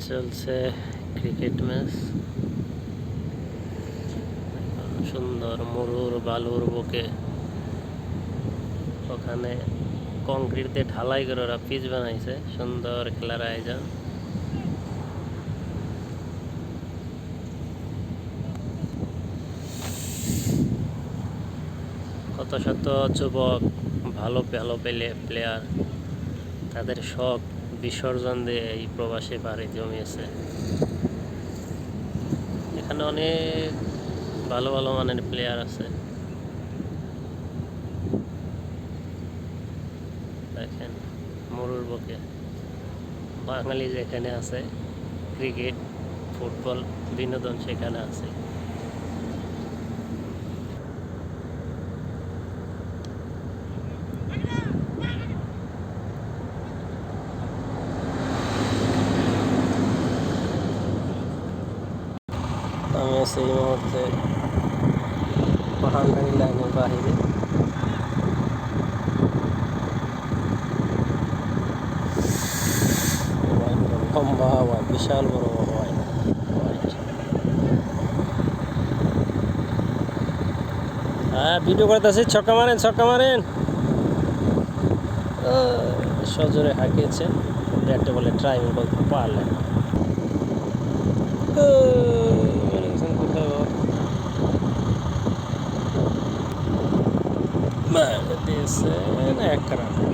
চলছে cricket match. সুন্দর মরুর বালুর বুকে ওখানে কংক্রিট দিয়ে ঢালাই করে ওরা পিচ বানাইছে। সুন্দর খেলার আয়োজন। কত শত যুবক ভালো ভালো প্লেয়ার তাদের শখ বিসর্জন দিয়ে এই প্রবাসী বাড়ি জমিয়েছে। এখানে অনেক ভালো ভালো মানের প্লেয়ার আছে। দেখেন মরুর বুকে বাঙালি যেখানে আছে, ক্রিকেট ফুটবল বিনোদন সেখানে আছে। আমি আছি এই মুহূর্তে পাহাড়গাড়ি লাইনের বাহিরে। লম্বা হাওয়ায়, বিশাল বড় হাওয়ায়। হ্যাঁ, ভিডিও করতেছি। ছক্কা মারেন, ছক্কা মারেন। সজোরে হাঁকিয়েছে, ব্যাটে বলে ট্রাইং করতে পারলেন না। দিয়েছে এক রান।